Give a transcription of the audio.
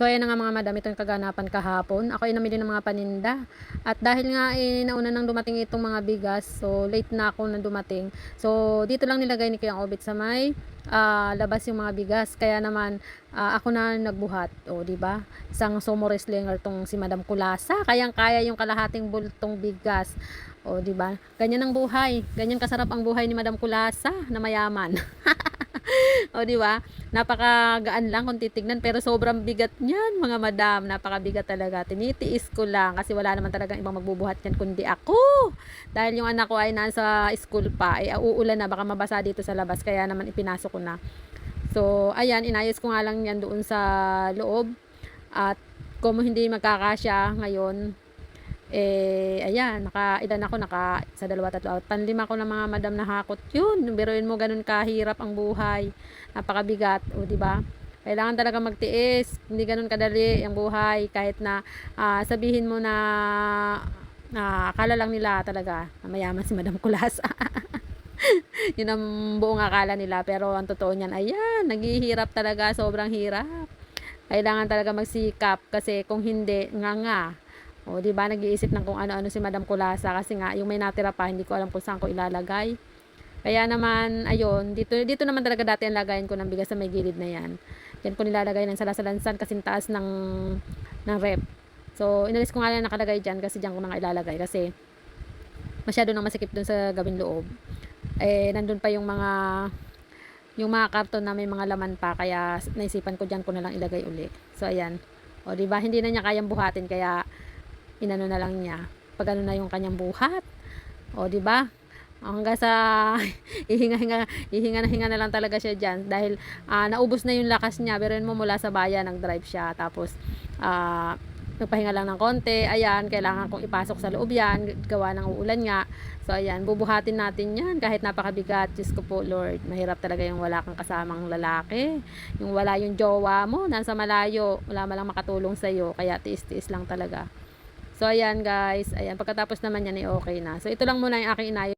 So ayan na nga mga madam, ito yung kaganapan kahapon. Ako ay namili ng mga paninda. At dahil nga nauna nang dumating itong mga bigas, so late na ako na dumating. So dito lang nilagay ni Kuya Obit sa may labas yung mga bigas. Kaya naman ako na nagbuhat. O di ba? Isang sumo wrestler tong si Madam Kulasa. Kayang-kaya yung kalahating bultong bigas. O di ba? Ganyan ang buhay. Ganyan kasarap ang buhay ni Madam Kulasa na mayaman. O di ba? Napakagaan lang kung titignan pero sobrang bigat niyan mga madam. Napakabigat talaga. Tinitiis ko lang kasi wala naman talagang ibang magbubuhat niyan kundi ako. Dahil yung anak ko ay nasa school pa, ay uulan na baka mabasa dito sa labas kaya naman ipinasok ko na. So, ayan, inayos ko nga lang yan doon sa loob. At kung hindi magkakasya ngayon, ayan, ilan ako, sa dalawa, tatlo, panlima ko na mga madam na hakot yun. Biruin mo, ganun kahirap ang buhay. Napakabigat, o di ba? Kailangan talaga magtiis. Hindi ganun kadali ang buhay. Kahit na sabihin mo na akala lang nila talaga na mayaman si Madam Kulas. Yun ang buong akala nila. Pero ang totoo niyan, ayan, naghihirap talaga, sobrang hirap. Kailangan talaga magsikap kasi kung hindi, nga. O, di ba, nag-iisip ng kung ano-ano si Madam Kulasa kasi nga yung may natira pa, hindi ko alam kung saan ko ilalagay. Kaya naman, ayun, dito naman talaga dati ang lagayan ko ng bigas sa may gilid na yan. Yan ko nilalagay ng salasalansan kasi taas ng rep. So, inalis ko nga lang nakalagay dyan kasi dyan ko na ilalagay kasi masyado nang masikip dun sa gawing loob. Nandun pa yung mga karton na may mga laman pa kaya naisipan ko dyan ko na lang ilagay uli. So, ayan. O, di ba, hindi na niya kayang buhatin kaya inano na lang niya pag ano na yung kanyang buhat. O di ba? Hanggang sa ihinga na lang talaga siya diyan dahil naubos na yung lakas niya. Pero mo mula sa bayan nag-drive siya tapos nagpahinga lang ng konti. Ayan, kailangan kong ipasok sa loob yan gawa ng uulan nga. So ayan, bubuhatin natin yan kahit napakabigat. Diyos ko po Lord, mahirap talaga yung wala kang kasamang lalaki, yung wala yung jowa mo nasa malayo, wala malang makatulong sa iyo, kaya tiis-tiis lang talaga. So ayan guys, ayan, pagkatapos naman yan ay okay na. So ito lang muna yung aking inayos.